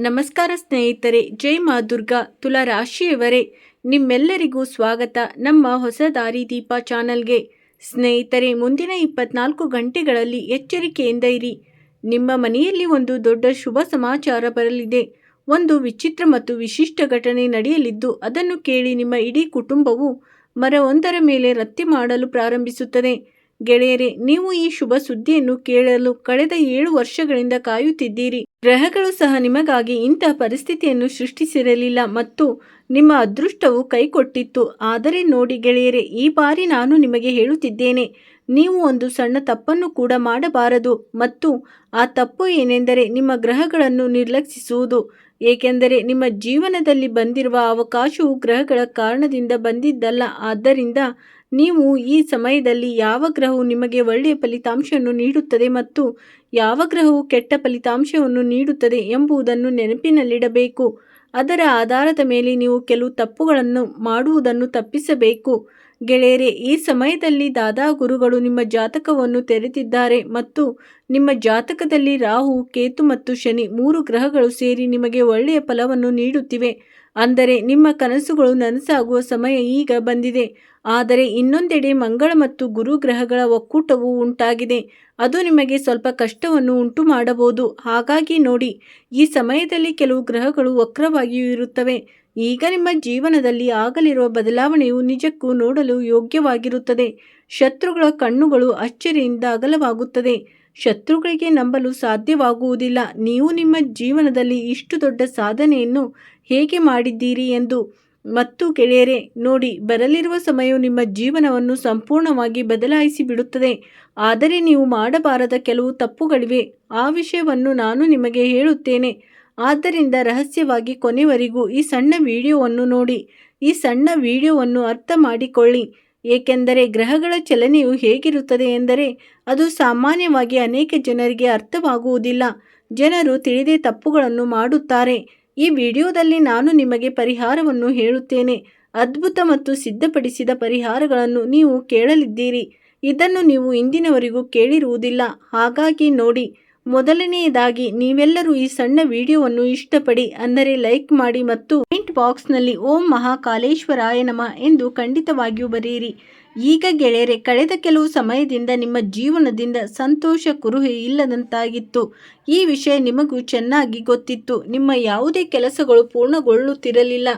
ನಮಸ್ಕಾರ ಸ್ನೇಹಿತರೆ, ಜೈ ಮಾ ದುರ್ಗಾ. ತುಲಾ ರಾಶಿಯವರೇ, ನಿಮ್ಮೆಲ್ಲರಿಗೂ ಸ್ವಾಗತ ನಮ್ಮ ಹೊಸ ದಾರಿದೀಪ ಚಾನಲ್ಗೆ. ಸ್ನೇಹಿತರೆ, ಮುಂದಿನ 24 ಗಂಟೆಗಳಲ್ಲಿ ಎಚ್ಚರಿಕೆಯಿಂದ ಇರಿ. ನಿಮ್ಮ ಮನೆಯಲ್ಲಿ ಒಂದು ದೊಡ್ಡ ಶುಭ ಸಮಾಚಾರ ಬರಲಿದೆ. ಒಂದು ವಿಚಿತ್ರ ಮತ್ತು ವಿಶಿಷ್ಟ ಘಟನೆ ನಡೆಯಲಿದ್ದು, ಅದನ್ನು ಕೇಳಿ ನಿಮ್ಮ ಇಡೀ ಕುಟುಂಬವು ಮರವೊಂದರ ಮೇಲೆ ರತ್ತಿ ಮಾಡಲು ಪ್ರಾರಂಭಿಸುತ್ತದೆ. ಗೆಳೆಯರೆ, ನೀವು ಈ ಶುಭ ಸುದ್ದಿಯನ್ನು ಕೇಳಲು ಕಳೆದ 7 ವರ್ಷಗಳಿಂದ ಕಾಯುತ್ತಿದ್ದೀರಿ. ಗ್ರಹಗಳು ಸಹ ನಿಮಗಾಗಿ ಇಂತಹ ಪರಿಸ್ಥಿತಿಯನ್ನು ಸೃಷ್ಟಿಸಿರಲಿಲ್ಲ ಮತ್ತು ನಿಮ್ಮ ಅದೃಷ್ಟವು ಕೈಕೊಟ್ಟಿತ್ತು. ಆದರೆ ನೋಡಿ ಗೆಳೆಯರೆ, ಈ ಬಾರಿ ನಾನು ನಿಮಗೆ ಹೇಳುತ್ತಿದ್ದೇನೆ, ನೀವು ಒಂದು ಸಣ್ಣ ತಪ್ಪನ್ನು ಕೂಡ ಮಾಡಬಾರದು. ಮತ್ತು ಆ ತಪ್ಪು ಏನೆಂದರೆ ನಿಮ್ಮ ಗ್ರಹಗಳನ್ನು ನಿರ್ಲಕ್ಷಿಸುವುದು. ಏಕೆಂದರೆ ನಿಮ್ಮ ಜೀವನದಲ್ಲಿ ಬಂದಿರುವ ಅವಕಾಶವು ಗ್ರಹಗಳ ಕಾರಣದಿಂದ ಬಂದಿದ್ದಲ್ಲ. ಆದ್ದರಿಂದ ನೀವು ಈ ಸಮಯದಲ್ಲಿ ಯಾವ ಗ್ರಹವು ನಿಮಗೆ ಒಳ್ಳೆಯ ಫಲಿತಾಂಶವನ್ನು ನೀಡುತ್ತದೆ ಮತ್ತು ಯಾವ ಗ್ರಹವು ಕೆಟ್ಟ ಫಲಿತಾಂಶವನ್ನು ನೀಡುತ್ತದೆ ಎಂಬುದನ್ನು ನೆನಪಿನಲ್ಲಿಡಬೇಕು. ಅದರ ಆಧಾರದ ಮೇಲೆ ನೀವು ಕೆಲವು ತಪ್ಪುಗಳನ್ನು ಮಾಡುವುದನ್ನು ತಪ್ಪಿಸಬೇಕು. ಗೆಳೆಯರೆ, ಈ ಸಮಯದಲ್ಲಿ ದಾದಾ ಗುರುಗಳು ನಿಮ್ಮ ಜಾತಕವನ್ನು ತೆರೆದಿದ್ದಾರೆ ಮತ್ತು ನಿಮ್ಮ ಜಾತಕದಲ್ಲಿ ರಾಹು, ಕೇತು ಮತ್ತು ಶನಿ 3 ಗ್ರಹಗಳು ಸೇರಿ ನಿಮಗೆ ಒಳ್ಳೆಯ ಫಲವನ್ನು ನೀಡುತ್ತಿವೆ. ಅಂದರೆ ನಿಮ್ಮ ಕನಸುಗಳು ನನಸಾಗುವ ಸಮಯ ಈಗ ಬಂದಿದೆ. ಆದರೆ ಇನ್ನೊಂದೆಡೆ ಮಂಗಳ ಮತ್ತು ಗುರು ಗ್ರಹಗಳ ಒಕ್ಕೂಟವು ಉಂಟಾಗಿದೆ. ಅದು ನಿಮಗೆ ಸ್ವಲ್ಪ ಕಷ್ಟವನ್ನು ಉಂಟು ಮಾಡಬಹುದು. ಹಾಗಾಗಿ ನೋಡಿ, ಈ ಸಮಯದಲ್ಲಿ ಕೆಲವು ಗ್ರಹಗಳು ವಕ್ರವಾಗಿಯೂ ಇರುತ್ತವೆ. ಈಗ ನಿಮ್ಮ ಜೀವನದಲ್ಲಿ ಆಗಲಿರುವ ಬದಲಾವಣೆಯು ನಿಜಕ್ಕೂ ನೋಡಲು ಯೋಗ್ಯವಾಗಿರುತ್ತದೆ. ಶತ್ರುಗಳ ಕಣ್ಣುಗಳು ಅಚ್ಚರಿಯಿಂದ ಅಗಲವಾಗುತ್ತದೆ. ಶತ್ರುಗಳಿಗೆ ನಂಬಲು ಸಾಧ್ಯವಾಗುವುದಿಲ್ಲ ನೀವು ನಿಮ್ಮ ಜೀವನದಲ್ಲಿ ಇಷ್ಟು ದೊಡ್ಡ ಸಾಧನೆಯನ್ನು ಹೇಗೆ ಮಾಡಿದ್ದೀರಿ ಎಂದು. ಮತ್ತು ಗೆಳೆಯರೆ ನೋಡಿ, ಬರಲಿರುವ ಸಮಯವು ನಿಮ್ಮ ಜೀವನವನ್ನು ಸಂಪೂರ್ಣವಾಗಿ ಬದಲಾಯಿಸಿ ಬಿಡುತ್ತದೆ. ಆದರೆ ನೀವು ಮಾಡಬಾರದ ಕೆಲವು ತಪ್ಪುಗಳಿವೆ. ಆ ವಿಷಯವನ್ನು ನಾನು ನಿಮಗೆ ಹೇಳುತ್ತೇನೆ. ಆದ್ದರಿಂದ ರಹಸ್ಯವಾಗಿ ಕೊನೆವರೆಗೂ ಈ ಸಣ್ಣ ವಿಡಿಯೋವನ್ನು ನೋಡಿ. ಈ ಸಣ್ಣ ವಿಡಿಯೋವನ್ನು ಅರ್ಥ ಮಾಡಿಕೊಳ್ಳಿ. ಏಕೆಂದರೆ ಗ್ರಹಗಳ ಚಲನೆಯು ಹೇಗಿರುತ್ತದೆ ಎಂದರೆ ಅದು ಸಾಮಾನ್ಯವಾಗಿ ಅನೇಕ ಜನರಿಗೆ ಅರ್ಥವಾಗುವುದಿಲ್ಲ. ಜನರು ತಿಳಿದೇ ತಪ್ಪುಗಳನ್ನು ಮಾಡುತ್ತಾರೆ. ಈ ವಿಡಿಯೋದಲ್ಲಿ ನಾನು ನಿಮಗೆ ಪರಿಹಾರವನ್ನು ಹೇಳುತ್ತೇನೆ. ಅದ್ಭುತ ಮತ್ತು ಸಿದ್ಧಪಡಿಸಿದ ಪರಿಹಾರಗಳನ್ನು ನೀವು ಕೇಳಲಿದ್ದೀರಿ. ಇದನ್ನು ನೀವು ಇಂದಿನವರೆಗೂ ಕೇಳಿರುವುದಿಲ್ಲ. ಹಾಗಾಗಿ ನೋಡಿ, ಮೊದಲನೆಯದಾಗಿ ನೀವೆಲ್ಲರೂ ಈ ಸಣ್ಣ ವಿಡಿಯೋವನ್ನು ಇಷ್ಟಪಡಿ, ಅಂದರೆ ಲೈಕ್ ಮಾಡಿ ಮತ್ತು ಕಮೆಂಟ್ ಬಾಕ್ಸ್ನಲ್ಲಿ ಓಂ ಮಹಾಕಾಲೇಶ್ವರಾಯ ನಮಃ ಎಂದು ಖಂಡಿತವಾಗಿಯೂ ಬರೆಯಿರಿ. ಈಗ ಗೆಳೆಯರೆ, ಕಳೆದ ಕೆಲವು ಸಮಯದಿಂದ ನಿಮ್ಮ ಜೀವನದಿಂದ ಸಂತೋಷ ಕುರುಹು ಇಲ್ಲದಂತಾಗಿತ್ತು. ಈ ವಿಷಯ ನಿಮಗೂ ಚೆನ್ನಾಗಿ ಗೊತ್ತಿತ್ತು. ನಿಮ್ಮ ಯಾವುದೇ ಕೆಲಸಗಳು ಪೂರ್ಣಗೊಳ್ಳುತ್ತಿರಲಿಲ್ಲ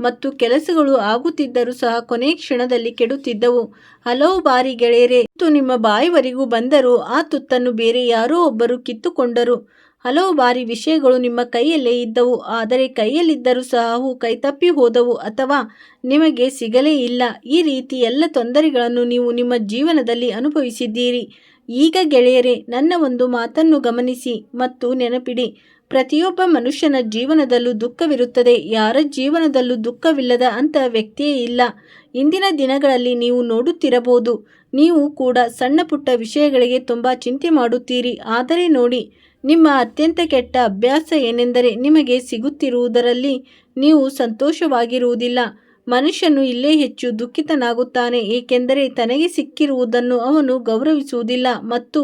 ಮತ್ತು ಕೆಲಸಗಳು ಆಗುತ್ತಿದ್ದರೂ ಸಹ ಕೊನೆಯ ಕ್ಷಣದಲ್ಲಿ ಕೆಡುತ್ತಿದ್ದವು. ಹಲವು ಬಾರಿ ಗೆಳೆಯರೆ, ತುತ್ತು ನಿಮ್ಮ ಬಾಯಿವರೆಗೂ ಬಂದರೂ ಆ ತುತ್ತನ್ನು ಬೇರೆ ಯಾರೋ ಒಬ್ಬರು ಕಿತ್ತುಕೊಂಡರು. ಹಲವು ಬಾರಿ ವಿಷಯಗಳು ನಿಮ್ಮ ಕೈಯಲ್ಲೇ ಇದ್ದವು, ಆದರೆ ಕೈಯಲ್ಲಿದ್ದರೂ ಸಹ ಅವು ಕೈತಪ್ಪಿ ಹೋದವು ಅಥವಾ ನಿಮಗೆ ಸಿಗಲೇ ಇಲ್ಲ. ಈ ರೀತಿ ಎಲ್ಲ ತೊಂದರೆಗಳನ್ನು ನೀವು ನಿಮ್ಮ ಜೀವನದಲ್ಲಿ ಅನುಭವಿಸಿದ್ದೀರಿ. ಈಗ ಗೆಳೆಯರೆ, ನನ್ನ ಒಂದು ಮಾತನ್ನು ಗಮನಿಸಿ ಮತ್ತು ನೆನಪಿಡಿ. ಪ್ರತಿಯೊಬ್ಬ ಮನುಷ್ಯನ ಜೀವನದಲ್ಲೂ ದುಃಖವಿರುತ್ತದೆ. ಯಾರ ಜೀವನದಲ್ಲೂ ದುಃಖವಿಲ್ಲದ ಅಂತಹ ವ್ಯಕ್ತಿಯೇ ಇಲ್ಲ. ಇಂದಿನ ದಿನಗಳಲ್ಲಿ ನೀವು ನೋಡುತ್ತಿರಬಹುದು, ನೀವು ಕೂಡ ಸಣ್ಣ ಪುಟ್ಟ ವಿಷಯಗಳಿಗೆ ತುಂಬ ಚಿಂತೆ ಮಾಡುತ್ತೀರಿ. ಆದರೆ ನೋಡಿ, ನಿಮ್ಮ ಅತ್ಯಂತ ಕೆಟ್ಟ ಅಭ್ಯಾಸ ಏನೆಂದರೆ ನಿಮಗೆ ಸಿಗುತ್ತಿರುವುದರಲ್ಲಿ ನೀವು ಸಂತೋಷವಾಗಿರುವುದಿಲ್ಲ. ಮನುಷ್ಯನು ಇಲ್ಲೇ ಹೆಚ್ಚು ದುಃಖಿತನಾಗುತ್ತಾನೆ, ಏಕೆಂದರೆ ತನಗೆ ಸಿಕ್ಕಿರುವುದನ್ನು ಅವನು ಗೌರವಿಸುವುದಿಲ್ಲ ಮತ್ತು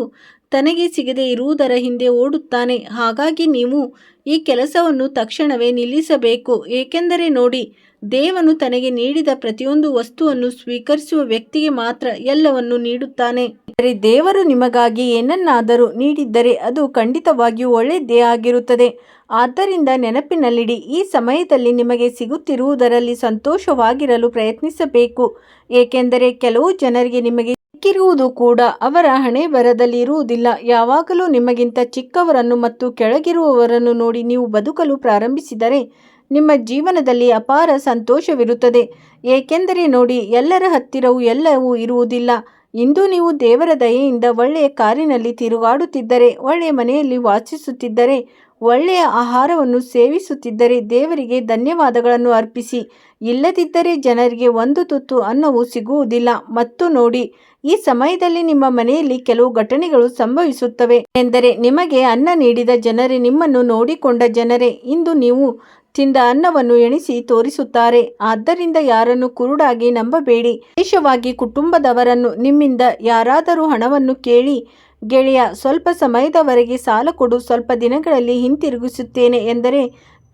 ತನಗೆ ಸಿಗದೇ ಇರುವುದರ ಹಿಂದೆ ಓಡುತ್ತಾನೆ. ಹಾಗಾಗಿ ನೀವು ಈ ಕೆಲಸವನ್ನು ತಕ್ಷಣವೇ ನಿಲ್ಲಿಸಬೇಕು. ಏಕೆಂದರೆ ನೋಡಿ, ದೇವನು ತನಗೆ ನೀಡಿದ ಪ್ರತಿಯೊಂದು ವಸ್ತುವನ್ನು ಸ್ವೀಕರಿಸುವ ವ್ಯಕ್ತಿಗೆ ಮಾತ್ರ ಎಲ್ಲವನ್ನು ನೀಡುತ್ತಾನೆ. ಆದರೆ ದೇವರು ನಿಮಗಾಗಿ ಏನನ್ನಾದರೂ ನೀಡಿದ್ದರೆ ಅದು ಖಂಡಿತವಾಗಿಯೂ ಒಳ್ಳೆಯದೇ ಆಗಿರುತ್ತದೆ. ಆದ್ದರಿಂದ ನೆನಪಿನಲ್ಲಿಡಿ, ಈ ಸಮಯದಲ್ಲಿ ನಿಮಗೆ ಸಿಗುತ್ತಿರುವುದರಲ್ಲಿ ಸಂತೋಷವಾಗಿರಲು ಪ್ರಯತ್ನಿಸಬೇಕು. ಏಕೆಂದರೆ ಕೆಲವು ಜನರಿಗೆ ನಿಮಗೆ ಸಿಕ್ಕಿರುವುದು ಕೂಡ ಅವರ ಹಣೆ ಬರದಲ್ಲಿ ಇರುವುದಿಲ್ಲ. ಯಾವಾಗಲೂ ನಿಮಗಿಂತ ಚಿಕ್ಕವರನ್ನು ಮತ್ತು ಕೆಳಗಿರುವವರನ್ನು ನೋಡಿ ನೀವು ಬದುಕಲು ಪ್ರಾರಂಭಿಸಿದರೆ ನಿಮ್ಮ ಜೀವನದಲ್ಲಿ ಅಪಾರ ಸಂತೋಷವಿರುತ್ತದೆ. ಏಕೆಂದರೆ ನೋಡಿ, ಎಲ್ಲರ ಹತ್ತಿರವೂ ಎಲ್ಲವೂ ಇರುವುದಿಲ್ಲ. ಇಂದು ನೀವು ದೇವರ ದಯೆಯಿಂದ ಒಳ್ಳೆಯ ಕಾರಿನಲ್ಲಿ ತಿರುಗಾಡುತ್ತಿದ್ದರೆ, ಒಳ್ಳೆಯ ಮನೆಯಲ್ಲಿ ವಾಸಿಸುತ್ತಿದ್ದರೆ, ಒಳ್ಳೆಯ ಆಹಾರವನ್ನು ಸೇವಿಸುತ್ತಿದ್ದರೆ ದೇವರಿಗೆ ಧನ್ಯವಾದಗಳನ್ನು ಅರ್ಪಿಸಿ. ಇಲ್ಲದಿದ್ದರೆ ಜನರಿಗೆ ಒಂದು ತುತ್ತು ಅನ್ನವೂ ಸಿಗುವುದಿಲ್ಲ. ಮತ್ತು ನೋಡಿ, ಈ ಸಮಯದಲ್ಲಿ ನಿಮ್ಮ ಮನೆಯಲ್ಲಿ ಕೆಲವು ಘಟನೆಗಳು ಸಂಭವಿಸುತ್ತವೆ. ಎಂದರೆ ನಿಮಗೆ ಅನ್ನ ನೀಡಿದ ಜನರೇ, ನಿಮ್ಮನ್ನು ನೋಡಿಕೊಂಡ ಜನರೇ ಇಂದು ನೀವು ತಿಂದ ಅನ್ನವನ್ನು ಎಣಿಸಿ ತೋರಿಸುತ್ತಾರೆ. ಆದ್ದರಿಂದ ಯಾರನ್ನು ಕುರುಡಾಗಿ ನಂಬಬೇಡಿ. ವಿಶೇಷವಾಗಿ ಕುಟುಂಬದವರನ್ನು. ನಿಮ್ಮಿಂದ ಯಾರಾದರೂ ಹಣವನ್ನು ಕೇಳಿ ಗೆಳೆಯ, ಸ್ವಲ್ಪ ಸಮಯದವರೆಗೆ ಸಾಲ ಕೊಡು, ಸ್ವಲ್ಪ ದಿನಗಳಲ್ಲಿ ಹಿಂತಿರುಗಿಸುತ್ತೇನೆ ಎಂದರೆ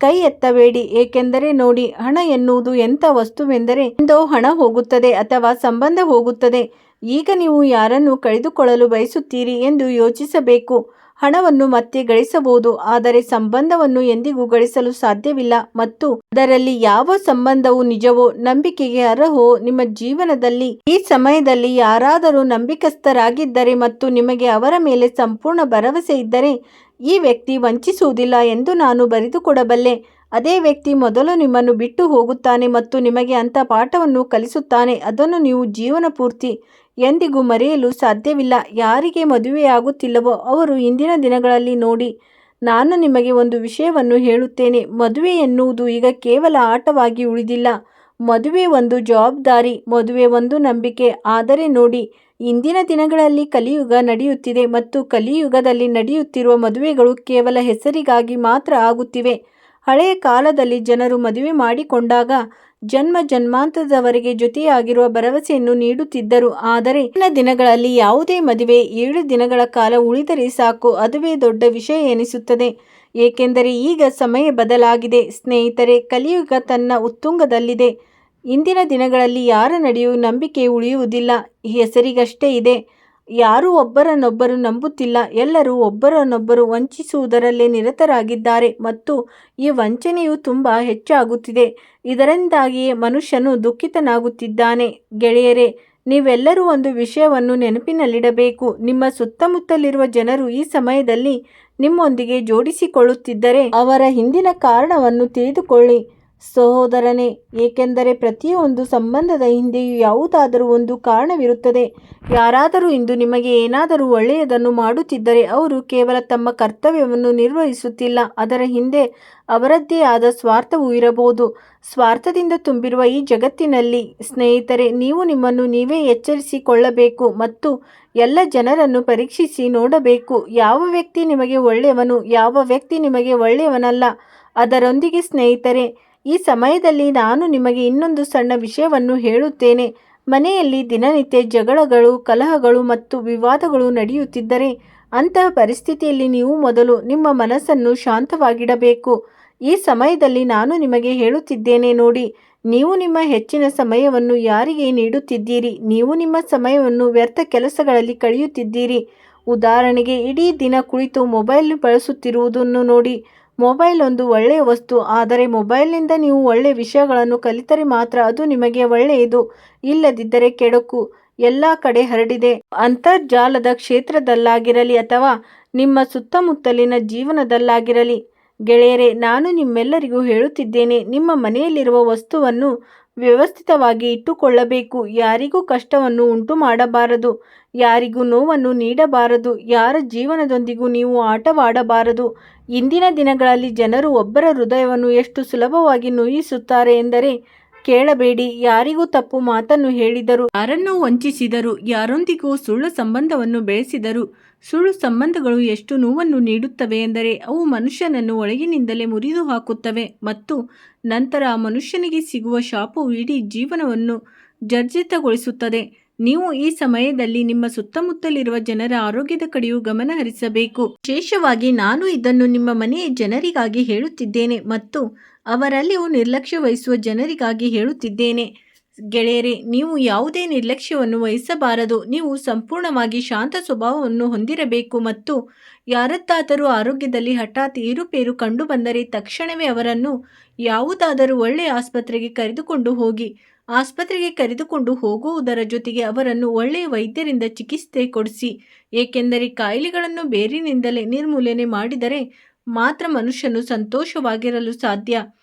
ಕೈ ಎತ್ತಬೇಡಿ. ಏಕೆಂದರೆ ನೋಡಿ, ಹಣ ಎನ್ನುವುದು ಎಂಥ ವಸ್ತುವೆಂದರೆ ಎಂದೋ ಹಣ ಹೋಗುತ್ತದೆ ಅಥವಾ ಸಂಬಂಧ ಹೋಗುತ್ತದೆ. ಈಗ ನೀವು ಯಾರನ್ನು ಕಳೆದುಕೊಳ್ಳಲು ಬಯಸುತ್ತೀರಿ ಎಂದು ಯೋಚಿಸಬೇಕು. ಹಣವನ್ನು ಮತ್ತೆ ಗಳಿಸಬಹುದು, ಆದರೆ ಸಂಬಂಧವನ್ನು ಎಂದಿಗೂ ಗಳಿಸಲು ಸಾಧ್ಯವಿಲ್ಲ. ಮತ್ತು ಅದರಲ್ಲಿ ಯಾವ ಸಂಬಂಧವು ನಿಜವೋ, ನಂಬಿಕೆಗೆ ಅರ್ಹವೋ ನಿಮ್ಮ ಜೀವನದಲ್ಲಿ ಈ ಸಮಯದಲ್ಲಿ ಯಾರಾದರೂ ನಂಬಿಕಸ್ಥರಾಗಿದ್ದರೆ ಮತ್ತು ನಿಮಗೆ ಅವರ ಮೇಲೆ ಸಂಪೂರ್ಣ ಭರವಸೆ ಇದ್ದರೆ ಈ ವ್ಯಕ್ತಿ ವಂಚಿಸುವುದಿಲ್ಲ ಎಂದು ನಾನು ಬರೆದುಕೊಡಬಲ್ಲೆ. ಅದೇ ವ್ಯಕ್ತಿ ಮೊದಲು ನಿಮ್ಮನ್ನು ಬಿಟ್ಟು ಹೋಗುತ್ತಾನೆ ಮತ್ತು ನಿಮಗೆ ಅಂಥ ಪಾಠವನ್ನು ಕಲಿಸುತ್ತಾನೆ, ಅದನ್ನು ನೀವು ಜೀವನ ಪೂರ್ತಿ ಎಂದಿಗೂ ಮರೆಯಲು ಸಾಧ್ಯವಿಲ್ಲ. ಯಾರಿಗೆ ಮದುವೆಯಾಗುತ್ತಿಲ್ಲವೋ ಅವರು ಇಂದಿನ ದಿನಗಳಲ್ಲಿ ನೋಡಿ, ನಾನು ನಿಮಗೆ ಒಂದು ವಿಷಯವನ್ನು ಹೇಳುತ್ತೇನೆ. ಮದುವೆ ಎನ್ನುವುದು ಈಗ ಕೇವಲ ಆಟವಾಗಿ ಉಳಿದಿಲ್ಲ. ಮದುವೆ ಒಂದು ಜವಾಬ್ದಾರಿ, ಮದುವೆ ಒಂದು ನಂಬಿಕೆ. ಆದರೆ ನೋಡಿ, ಇಂದಿನ ದಿನಗಳಲ್ಲಿ ಕಲಿಯುಗ ನಡೆಯುತ್ತಿದೆ ಮತ್ತು ಕಲಿಯುಗದಲ್ಲಿ ನಡೆಯುತ್ತಿರುವ ಮದುವೆಗಳು ಕೇವಲ ಹೆಸರಿಗಾಗಿ ಮಾತ್ರ ಆಗುತ್ತಿವೆ. ಹಳೆಯ ಕಾಲದಲ್ಲಿ ಜನರು ಮದುವೆ ಮಾಡಿಕೊಂಡಾಗ ಜನ್ಮ ಜನ್ಮಾಂತರದವರೆಗೆ ಜೊತೆಯಾಗಿರುವ ಭರವಸೆಯನ್ನು ನೀಡುತ್ತಿದ್ದರು. ಆದರೆ ಇಂದಿನ ದಿನಗಳಲ್ಲಿ ಯಾವುದೇ ಮದುವೆ 7 ದಿನಗಳ ಕಾಲ ಉಳಿದರೆ ಸಾಕು, ಅದುವೇ ದೊಡ್ಡ ವಿಷಯ ಎನಿಸುತ್ತದೆ. ಏಕೆಂದರೆ ಈಗ ಸಮಯ ಬದಲಾಗಿದೆ ಸ್ನೇಹಿತರೆ, ಕಲಿಯುಗ ತನ್ನ ಉತ್ತುಂಗದಲ್ಲಿದೆ. ಇಂದಿನ ದಿನಗಳಲ್ಲಿ ಯಾರ ನಡೆಯೂ ನಂಬಿಕೆ ಉಳಿಯುವುದಿಲ್ಲ, ಹೆಸರಿಗಷ್ಟೇ ಇದೆ. ಯಾರೂ ಒಬ್ಬರನ್ನೊಬ್ಬರು ನಂಬುತ್ತಿಲ್ಲ, ಎಲ್ಲರೂ ಒಬ್ಬರನ್ನೊಬ್ಬರು ವಂಚಿಸುವುದರಲ್ಲೇ ನಿರತರಾಗಿದ್ದಾರೆ ಮತ್ತು ಈ ವಂಚನೆಯು ತುಂಬ ಹೆಚ್ಚಾಗುತ್ತಿದೆ. ಇದರಿಂದಾಗಿಯೇ ಮನುಷ್ಯನು ದುಃಖಿತನಾಗುತ್ತಿದ್ದಾನೆ. ಗೆಳೆಯರೇ, ನೀವೆಲ್ಲರೂ ಒಂದು ವಿಷಯವನ್ನು ನೆನಪಿನಲ್ಲಿಡಬೇಕು. ನಿಮ್ಮ ಸುತ್ತಮುತ್ತಲಿರುವ ಜನರು ಈ ಸಮಯದಲ್ಲಿ ನಿಮ್ಮೊಂದಿಗೆ ಜೋಡಿಸಿಕೊಳ್ಳುತ್ತಿದ್ದರೆ ಅವರ ಹಿಂದಿನ ಕಾರಣವನ್ನು ತಿಳಿದುಕೊಳ್ಳಿ ಸಹೋದರನೇ. ಏಕೆಂದರೆ ಪ್ರತಿಯೊಂದು ಸಂಬಂಧದ ಹಿಂದೆಯೂ ಯಾವುದಾದರೂ ಒಂದು ಕಾರಣವಿರುತ್ತದೆ. ಯಾರಾದರೂ ಇಂದು ನಿಮಗೆ ಏನಾದರೂ ಒಳ್ಳೆಯದನ್ನು ಮಾಡುತ್ತಿದ್ದರೆ ಅವರು ಕೇವಲ ತಮ್ಮ ಕರ್ತವ್ಯವನ್ನು ನಿರ್ವಹಿಸುತ್ತಿಲ್ಲ, ಅದರ ಹಿಂದೆ ಅವರದ್ದೇ ಆದ ಸ್ವಾರ್ಥವೂ ಇರಬಹುದು. ಸ್ವಾರ್ಥದಿಂದ ತುಂಬಿರುವ ಈ ಜಗತ್ತಿನಲ್ಲಿ ಸ್ನೇಹಿತರೆ, ನೀವು ನಿಮ್ಮನ್ನು ನೀವೇ ಎಚ್ಚರಿಸಿಕೊಳ್ಳಬೇಕು ಮತ್ತು ಎಲ್ಲ ಜನರನ್ನು ಪರೀಕ್ಷಿಸಿ ನೋಡಬೇಕು. ಯಾವ ವ್ಯಕ್ತಿ ನಿಮಗೆ ಒಳ್ಳೆಯವನು, ಯಾವ ವ್ಯಕ್ತಿ ನಿಮಗೆ ಒಳ್ಳೆಯವನಲ್ಲ. ಅದರೊಂದಿಗೆ ಸ್ನೇಹಿತರೆ, ಈ ಸಮಯದಲ್ಲಿ ನಾನು ನಿಮಗೆ ಇನ್ನೊಂದು ಸಣ್ಣ ವಿಷಯವನ್ನು ಹೇಳುತ್ತೇನೆ. ಮನೆಯಲ್ಲಿ ದಿನನಿತ್ಯ ಜಗಳಗಳು, ಕಲಹಗಳು ಮತ್ತು ವಿವಾದಗಳು ನಡೆಯುತ್ತಿದ್ದರೆ ಅಂತಹ ಪರಿಸ್ಥಿತಿಯಲ್ಲಿ ನೀವು ಮೊದಲು ನಿಮ್ಮ ಮನಸ್ಸನ್ನು ಶಾಂತವಾಗಿಡಬೇಕು. ಈ ಸಮಯದಲ್ಲಿ ನಾನು ನಿಮಗೆ ಹೇಳುತ್ತಿದ್ದೇನೆ ನೋಡಿ, ನೀವು ನಿಮ್ಮ ಹೆಚ್ಚಿನ ಸಮಯವನ್ನು ಯಾರಿಗೆ ನೀಡುತ್ತಿದ್ದೀರಿ? ನೀವು ನಿಮ್ಮ ಸಮಯವನ್ನು ವ್ಯರ್ಥ ಕೆಲಸಗಳಲ್ಲಿ ಕಳೆಯುತ್ತಿದ್ದೀರಿ. ಉದಾಹರಣೆಗೆ, ಇಡೀ ದಿನ ಕುಳಿತು ಮೊಬೈಲ್ ಬಳಸುತ್ತಿರುವುದನ್ನು ನೋಡಿ. ಮೊಬೈಲ್ ಒಂದು ಒಳ್ಳೆಯ ವಸ್ತು, ಆದರೆ ಮೊಬೈಲ್ನಿಂದ ನೀವು ಒಳ್ಳೆಯ ವಿಷಯಗಳನ್ನು ಕಲಿತರೆ ಮಾತ್ರ ಅದು ನಿಮಗೆ ಒಳ್ಳೆಯದು, ಇಲ್ಲದಿದ್ದರೆ ಕೆಡುಕು ಎಲ್ಲ ಕಡೆ ಹರಡಿದೆ. ಅಂತರ್ಜಾಲದ ಕ್ಷೇತ್ರದಲ್ಲಾಗಿರಲಿ ಅಥವಾ ನಿಮ್ಮ ಸುತ್ತಮುತ್ತಲಿನ ಜೀವನದಲ್ಲಾಗಿರಲಿ. ಗೆಳೆಯರೇ, ನಾನು ನಿಮ್ಮೆಲ್ಲರಿಗೂ ಹೇಳುತ್ತಿದ್ದೇನೆ, ನಿಮ್ಮ ಮನೆಯಲ್ಲಿರುವ ವಸ್ತುವನ್ನು ವ್ಯವಸ್ಥಿತವಾಗಿ ಇಟ್ಟುಕೊಳ್ಳಬೇಕು. ಯಾರಿಗೂ ಕಷ್ಟವನ್ನು ಉಂಟು ಮಾಡಬಾರದು, ಯಾರಿಗೂ ನೋವನ್ನು ನೀಡಬಾರದು, ಯಾರ ಜೀವನದೊಂದಿಗೂ ನೀವು ಆಟವಾಡಬಾರದು. ಇಂದಿನ ದಿನಗಳಲ್ಲಿ ಜನರು ಒಬ್ಬರ ಹೃದಯವನ್ನು ಎಷ್ಟು ಸುಲಭವಾಗಿ ನೋಯಿಸುತ್ತಾರೆ ಎಂದರೆ ಕೇಳಬೇಡಿ. ಯಾರಿಗೂ ತಪ್ಪು ಮಾತನ್ನು ಹೇಳಿದರು, ಯಾರನ್ನೂ ವಂಚಿಸಿದರು, ಯಾರೊಂದಿಗೂ ಸುಳ್ಳು ಸಂಬಂಧವನ್ನು ಬೆಳೆಸಿದರು. ಸುಳ್ಳು ಸಂಬಂಧಗಳು ಎಷ್ಟು ನೋವನ್ನು ನೀಡುತ್ತವೆ ಎಂದರೆ ಅವು ಮನುಷ್ಯನನ್ನು ಒಳಗಿನಿಂದಲೇ ಮುರಿದು ಹಾಕುತ್ತವೆ ಮತ್ತು ನಂತರ ಆ ಮನುಷ್ಯನಿಗೆ ಸಿಗುವ ಶಾಪವು ಇಡೀ ಜೀವನವನ್ನು ಜರ್ಜರಿತಗೊಳಿಸುತ್ತದೆ. ನೀವು ಈ ಸಮಯದಲ್ಲಿ ನಿಮ್ಮ ಸುತ್ತಮುತ್ತಲಿರುವ ಜನರ ಆರೋಗ್ಯದ ಕಡೆಯೂ ಗಮನ ಹರಿಸಬೇಕು. ವಿಶೇಷವಾಗಿ ನಾನು ಇದನ್ನು ನಿಮ್ಮ ಮನೆಯ ಜನರಿಗಾಗಿ ಹೇಳುತ್ತಿದ್ದೇನೆ ಮತ್ತು ಅವರಲ್ಲಿಯೂ ನಿರ್ಲಕ್ಷ್ಯ ವಹಿಸುವ ಜನರಿಗಾಗಿ ಹೇಳುತ್ತಿದ್ದೇನೆ. ಗೆಳೆಯರೇ, ನೀವು ಯಾವುದೇ ನಿರ್ಲಕ್ಷ್ಯವನ್ನು ವಹಿಸಬಾರದು. ನೀವು ಸಂಪೂರ್ಣವಾಗಿ ಶಾಂತ ಸ್ವಭಾವವನ್ನು ಹೊಂದಿರಬೇಕು ಮತ್ತು ಯಾರದ್ದಾದರೂ ಆರೋಗ್ಯದಲ್ಲಿ ಹಠಾತ್ ಏರುಪೇರು ಕಂಡುಬಂದರೆ ತಕ್ಷಣವೇ ಅವರನ್ನು ಯಾವುದಾದರೂ ಒಳ್ಳೆಯ ಆಸ್ಪತ್ರೆಗೆ ಕರೆದುಕೊಂಡು ಹೋಗಿ. ಆಸ್ಪತ್ರೆಗೆ ಕರೆದುಕೊಂಡು ಹೋಗುವುದರ ಜೊತೆಗೆ ಅವರನ್ನು ಒಳ್ಳೆಯ ವೈದ್ಯರಿಂದ ಚಿಕಿತ್ಸೆ ಕೊಡಿಸಿ. ಏಕೆಂದರೆ ಕಾಯಿಲೆಗಳನ್ನು ಬೇರಿನಿಂದಲೇ ನಿರ್ಮೂಲನೆ ಮಾಡಿದರೆ ಮಾತ್ರ ಮನುಷ್ಯನು ಸಂತೋಷವಾಗಿರಲು ಸಾಧ್ಯ.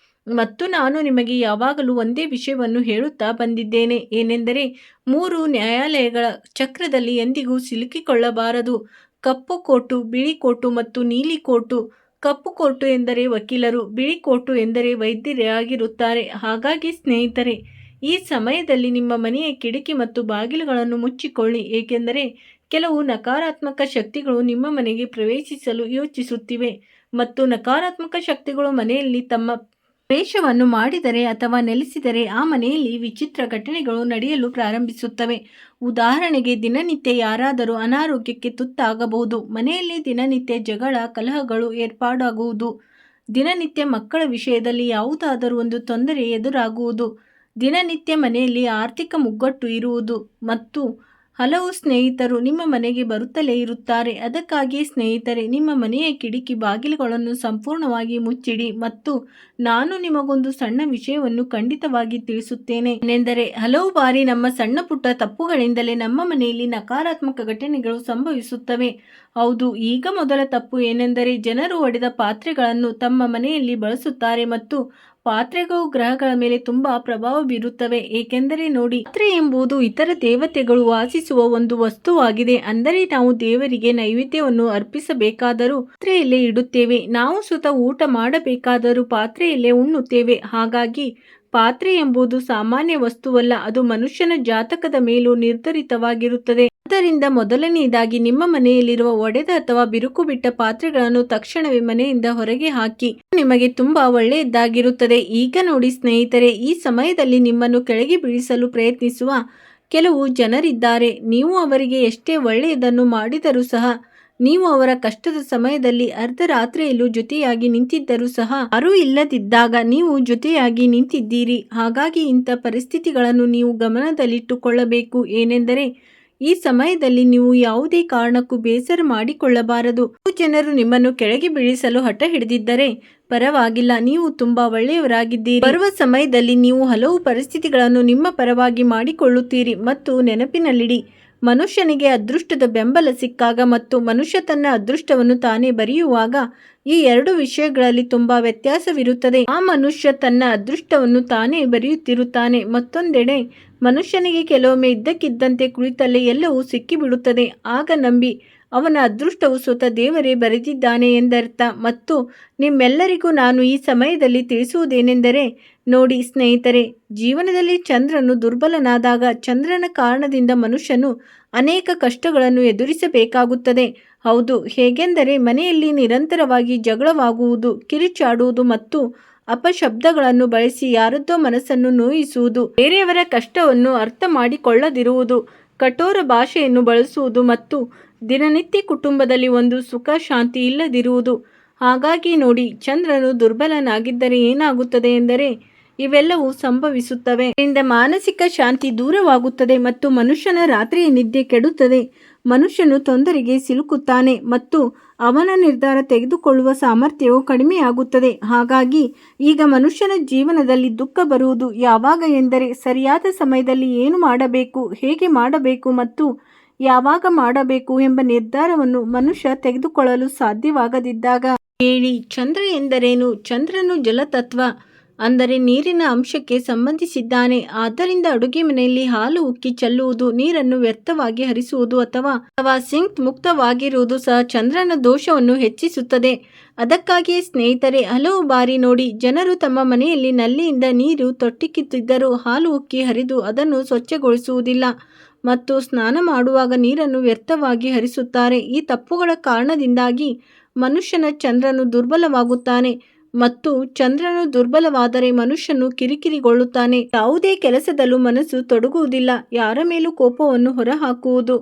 ಮತ್ತು ನಾನು ನಿಮಗೆ ಯಾವಾಗಲೂ ಒಂದೇ ವಿಷಯವನ್ನು ಹೇಳುತ್ತಾ ಬಂದಿದ್ದೇನೆ, ಏನೆಂದರೆ 3 ನ್ಯಾಯಾಲಯಗಳ ಚಕ್ರದಲ್ಲಿ ಎಂದಿಗೂ ಸಿಲುಕಿಕೊಳ್ಳಬಾರದು. ಕಪ್ಪು ಕೋಟು, ಬಿಳಿ ಕೋಟು ಮತ್ತು ನೀಲಿ ಕೋಟು. ಕಪ್ಪು ಕೋಟು ಎಂದರೆ ವಕೀಲರು, ಬಿಳಿ ಕೋಟು ಎಂದರೆ ವೈದ್ಯರಾಗಿರುತ್ತಾರೆ. ಹಾಗಾಗಿ ಸ್ನೇಹಿತರೆ, ಈ ಸಮಯದಲ್ಲಿ ನಿಮ್ಮ ಮನೆಯ ಕಿಟಕಿ ಮತ್ತು ಬಾಗಿಲುಗಳನ್ನು ಮುಚ್ಚಿಕೊಳ್ಳಿ, ಏಕೆಂದರೆ ಕೆಲವು ನಕಾರಾತ್ಮಕ ಶಕ್ತಿಗಳು ನಿಮ್ಮ ಮನೆಗೆ ಪ್ರವೇಶಿಸಲು ಯೋಚಿಸುತ್ತಿವೆ ಮತ್ತು ನಕಾರಾತ್ಮಕ ಶಕ್ತಿಗಳು ಮನೆಯಲ್ಲಿ ತಮ್ಮ ಪ್ರವೇಶವನ್ನು ಮಾಡಿದರೆ ಅಥವಾ ನೆಲೆಸಿದರೆ ಆ ಮನೆಯಲ್ಲಿ ವಿಚಿತ್ರ ಘಟನೆಗಳು ನಡೆಯಲು ಪ್ರಾರಂಭಿಸುತ್ತವೆ. ಉದಾಹರಣೆಗೆ, ದಿನನಿತ್ಯ ಯಾರಾದರೂ ಅನಾರೋಗ್ಯಕ್ಕೆ ತುತ್ತಾಗಬಹುದು. ಮನೆಯಲ್ಲಿ ದಿನನಿತ್ಯ ಜಗಳ, ಕಲಹಗಳು ಏರ್ಪಾಡಾಗುವುದು. ದಿನನಿತ್ಯ ಮಕ್ಕಳ ವಿಷಯದಲ್ಲಿ ಯಾವುದಾದರೂ ಒಂದು ತೊಂದರೆ ಎದುರಾಗುವುದು. ದಿನನಿತ್ಯ ಮನೆಯಲ್ಲಿ ಆರ್ಥಿಕ ಮುಗ್ಗಟ್ಟು ಇರುವುದು ಮತ್ತು ಹಲವು ಸ್ನೇಹಿತರು ನಿಮ್ಮ ಮನೆಗೆ ಬರುತ್ತಲೇ ಇರುತ್ತಾರೆ. ಅದಕ್ಕಾಗಿಯೇ ಸ್ನೇಹಿತರೆ, ನಿಮ್ಮ ಮನೆಯ ಕಿಟಕಿ ಬಾಗಿಲುಗಳನ್ನು ಸಂಪೂರ್ಣವಾಗಿ ಮುಚ್ಚಿಡಿ. ಮತ್ತು ನಾನು ನಿಮಗೊಂದು ಸಣ್ಣ ವಿಷಯವನ್ನು ಖಂಡಿತವಾಗಿ ತಿಳಿಸುತ್ತೇನೆ. ಏನೆಂದರೆ, ಹಲವು ಬಾರಿ ನಮ್ಮ ಸಣ್ಣ ಪುಟ್ಟ ತಪ್ಪುಗಳಿಂದಲೇ ನಮ್ಮ ಮನೆಯಲ್ಲಿ ನಕಾರಾತ್ಮಕ ಘಟನೆಗಳು ಸಂಭವಿಸುತ್ತವೆ. ಹೌದು, ಈಗ ಮೊದಲ ತಪ್ಪು ಏನೆಂದರೆ, ಜನರು ಒಡೆದ ಪಾತ್ರೆಗಳನ್ನು ತಮ್ಮ ಮನೆಯಲ್ಲಿ ಬಳಸುತ್ತಾರೆ ಮತ್ತು ಪಾತ್ರೆಗಳು ಗ್ರಹಗಳ ಮೇಲೆ ತುಂಬಾ ಪ್ರಭಾವ ಬೀರುತ್ತವೆ. ಏಕೆಂದರೆ ನೋಡಿ, ಪಾತ್ರೆ ಎಂಬುದು ಇತರ ದೇವತೆಗಳು ವಾಸಿಸುವ ಒಂದು ವಸ್ತುವಾಗಿದೆ. ಅಂದರೆ ನಾವು ದೇವರಿಗೆ ನೈವೇದ್ಯವನ್ನು ಅರ್ಪಿಸಬೇಕಾದರೂ ಪಾತ್ರೆಯಲ್ಲೇ ಇಡುತ್ತೇವೆ. ನಾವು ಸ್ವತಃ ಊಟ ಮಾಡಬೇಕಾದರೂ ಪಾತ್ರೆಯಲ್ಲೇ ಉಣ್ಣುತ್ತೇವೆ. ಹಾಗಾಗಿ ಪಾತ್ರೆ ಎಂಬುದು ಸಾಮಾನ್ಯ ವಸ್ತುವಲ್ಲ, ಅದು ಮನುಷ್ಯನ ಜಾತಕದ ಮೇಲೂ ನಿರ್ಧರಿತವಾಗಿರುತ್ತದೆ. ಆದ್ದರಿಂದ ಮೊದಲನೆಯದಾಗಿ ನಿಮ್ಮ ಮನೆಯಲ್ಲಿರುವ ಒಡೆದ ಅಥವಾ ಬಿರುಕು ಬಿಟ್ಟ ಪಾತ್ರೆಗಳನ್ನು ತಕ್ಷಣವೇ ಮನೆಯಿಂದ ಹೊರಗೆ ಹಾಕಿ. ನಿಮಗೆ ತುಂಬಾ ಒಳ್ಳೆಯದಾಗಿರುತ್ತದೆ. ಈಗ ನೋಡಿ ಸ್ನೇಹಿತರೆ, ಈ ಸಮಯದಲ್ಲಿ ನಿಮ್ಮನ್ನು ಕೆಳಗೆ ಬೀಳಿಸಲು ಪ್ರಯತ್ನಿಸುವ ಕೆಲವು ಜನರಿದ್ದಾರೆ. ನೀವು ಅವರಿಗೆ ಎಷ್ಟೇ ಒಳ್ಳೆಯದನ್ನು ಮಾಡಿದರೂ ಸಹ, ನೀವು ಅವರ ಕಷ್ಟದ ಸಮಯದಲ್ಲಿ ಅರ್ಧರಾತ್ರಿಯಲ್ಲೂ ಜೊತೆಯಾಗಿ ನಿಂತಿದ್ದರೂ ಸಹ, ಯಾರೂ ಇಲ್ಲದಿದ್ದಾಗ ನೀವು ಜೊತೆಯಾಗಿ ನಿಂತಿದ್ದೀರಿ. ಹಾಗಾಗಿ ಇಂಥ ಪರಿಸ್ಥಿತಿಗಳನ್ನು ನೀವು ಗಮನದಲ್ಲಿಟ್ಟುಕೊಳ್ಳಬೇಕು. ಏನೆಂದರೆ, ಈ ಸಮಯದಲ್ಲಿ ನೀವು ಯಾವುದೇ ಕಾರಣಕ್ಕೂ ಬೇಸರ ಮಾಡಿಕೊಳ್ಳಬಾರದು. ಜನರು ನಿಮ್ಮನ್ನು ಕೆಳಗೆ ಬೀಳಿಸಲು ಹಠ ಹಿಡಿದಿದ್ದರೆ ಪರವಾಗಿಲ್ಲ, ನೀವು ತುಂಬಾ ಒಳ್ಳೆಯವರಾಗಿದ್ದೀರಿ. ಬರುವ ಸಮಯದಲ್ಲಿ ನೀವು ಹಲವು ಪರಿಸ್ಥಿತಿಗಳನ್ನು ನಿಮ್ಮ ಪರವಾಗಿ ಮಾಡಿಕೊಳ್ಳುತ್ತೀರಿ. ಮತ್ತು ನೆನಪಿನಲ್ಲಿಡಿ, ಮನುಷ್ಯನಿಗೆ ಅದೃಷ್ಟದ ಬೆಂಬಲ ಸಿಕ್ಕಾಗ ಮತ್ತು ಮನುಷ್ಯ ತನ್ನ ಅದೃಷ್ಟವನ್ನು ತಾನೇ ಬರೆಯುವಾಗ ಈ ಎರಡು ವಿಷಯಗಳಲ್ಲಿ ತುಂಬಾ ವ್ಯತ್ಯಾಸವಿರುತ್ತದೆ. ಆ ಮನುಷ್ಯ ತನ್ನ ಅದೃಷ್ಟವನ್ನು ತಾನೇ ಬರೆಯುತ್ತಿರುತ್ತಾನೆ. ಮತ್ತೊಂದೆಡೆ ಮನುಷ್ಯನಿಗೆ ಕೆಲವೊಮ್ಮೆ ಇದ್ದಕ್ಕಿದ್ದಂತೆ ಕುಳಿತಲ್ಲೇ ಎಲ್ಲವೂ ಸಿಕ್ಕಿಬಿಡುತ್ತದೆ. ಆಗ ನಂಬಿ, ಅವನ ಅದೃಷ್ಟವು ಸ್ವತಃ ದೇವರೇ ಬರೆದಿದ್ದಾನೆ ಎಂದರ್ಥ. ಮತ್ತು ನಿಮ್ಮೆಲ್ಲರಿಗೂ ನಾನು ಈ ಸಮಯದಲ್ಲಿ ತಿಳಿಸುವುದೇನೆಂದರೆ, ನೋಡಿ ಸ್ನೇಹಿತರೆ, ಜೀವನದಲ್ಲಿ ಚಂದ್ರನು ದುರ್ಬಲನಾದಾಗ ಚಂದ್ರನ ಕಾರಣದಿಂದ ಮನುಷ್ಯನು ಅನೇಕ ಕಷ್ಟಗಳನ್ನು ಎದುರಿಸಬೇಕಾಗುತ್ತದೆ. ಹೌದು, ಹೇಗೆಂದರೆ ಮನೆಯಲ್ಲಿ ನಿರಂತರವಾಗಿ ಜಗಳವಾಗುವುದು, ಕಿರುಚಾಡುವುದು ಮತ್ತು ಅಪಶಬ್ದಗಳನ್ನು ಬಳಸಿ ಯಾರದ್ದೋ ಮನಸ್ಸನ್ನು ನೋಯಿಸುವುದು, ಬೇರೆಯವರ ಕಷ್ಟವನ್ನು ಅರ್ಥ ಮಾಡಿಕೊಳ್ಳದಿರುವುದು, ಕಠೋರ ಭಾಷೆಯನ್ನು ಬಳಸುವುದು ಮತ್ತು ದಿನನಿತ್ಯ ಕುಟುಂಬದಲ್ಲಿ ಒಂದು ಸುಖ ಶಾಂತಿ ಇಲ್ಲದಿರುವುದು. ಹಾಗಾಗಿ ನೋಡಿ, ಚಂದ್ರನು ದುರ್ಬಲನಾಗಿದ್ದರೆ ಏನಾಗುತ್ತದೆ ಎಂದರೆ ಇವೆಲ್ಲವೂ ಸಂಭವಿಸುತ್ತವೆ. ಇದರಿಂದ ಮಾನಸಿಕ ಶಾಂತಿ ದೂರವಾಗುತ್ತದೆ ಮತ್ತು ಮನುಷ್ಯನ ರಾತ್ರಿಯ ನಿದ್ದೆ ಕೆಡುತ್ತದೆ. ಮನುಷ್ಯನು ತೊಂದರೆಗೆ ಸಿಲುಕುತ್ತಾನೆ ಮತ್ತು ಅವನ ನಿರ್ಧಾರ ತೆಗೆದುಕೊಳ್ಳುವ ಸಾಮರ್ಥ್ಯವು ಕಡಿಮೆಯಾಗುತ್ತದೆ. ಹಾಗಾಗಿ ಈಗ ಮನುಷ್ಯನ ಜೀವನದಲ್ಲಿ ದುಃಖ ಬರುವುದು ಯಾವಾಗ ಎಂದರೆ, ಸರಿಯಾದ ಸಮಯದಲ್ಲಿ ಏನು ಮಾಡಬೇಕು, ಹೇಗೆ ಮಾಡಬೇಕು ಮತ್ತು ಯಾವಾಗ ಮಾಡಬೇಕು ಎಂಬ ನಿರ್ಧಾರವನ್ನು ಮನುಷ್ಯ ತೆಗೆದುಕೊಳ್ಳಲು ಸಾಧ್ಯವಾಗದಿದ್ದಾಗ. ಹೇಳಿ, ಚಂದ್ರ ಎಂದರೇನು? ಚಂದ್ರನು ಜಲತತ್ವ, ಅಂದರೆ ನೀರಿನ ಅಂಶಕ್ಕೆ ಸಂಬಂಧಿಸಿದ್ದಾನೆ. ಆದ್ದರಿಂದ ಅಡುಗೆ ಮನೆಯಲ್ಲಿ ಹಾಲು ಉಕ್ಕಿ ಚೆಲ್ಲುವುದು, ನೀರನ್ನು ವ್ಯರ್ಥವಾಗಿ ಹರಿಸುವುದು ಅಥವಾ ಸಿಂಕ್ ಮುಕ್ತವಾಗಿರುವುದು ಸಹ ಚಂದ್ರನ ದೋಷವನ್ನು ಹೆಚ್ಚಿಸುತ್ತದೆ. ಅದಕ್ಕಾಗಿಯೇ ಸ್ನೇಹಿತರೆ, ಹಲವು ಬಾರಿ ನೋಡಿ, ಜನರು ತಮ್ಮ ಮನೆಯಲ್ಲಿ ನಲ್ಲಿಯಿಂದ ನೀರು ತೊಟ್ಟಿಕ್ಕುತ್ತಿದ್ದರೂ ಹಾಲು ಉಕ್ಕಿ ಹರಿದು ಅದನ್ನು ಸ್ವಚ್ಛಗೊಳಿಸುವುದಿಲ್ಲ ಮತ್ತು ಸ್ನಾನ ಮಾಡುವಾಗ ನೀರನ್ನು ವ್ಯರ್ಥವಾಗಿ ಹರಿಸುತ್ತಾರೆ. ಈ ತಪ್ಪುಗಳ ಕಾರಣದಿಂದಾಗಿ ಮನುಷ್ಯನ ಚಂದ್ರನು ದುರ್ಬಲವಾಗುತ್ತಾನೆ ಮತ್ತು ಚಂದ್ರನು ದುರ್ಬಲವಾದರೆ ಮನುಷ್ಯನು ಕಿರಿಕಿರಿಗೊಳ್ಳುತ್ತಾನೆ. ಯಾವುದೇ ಕೆಲಸದಲ್ಲೂ ಮನಸ್ಸು ತೊಡಗುವುದಿಲ್ಲ. ಯಾರ ಮೇಲೂ ಕೋಪವನ್ನು ಹೊರಹಾಕುವುದು,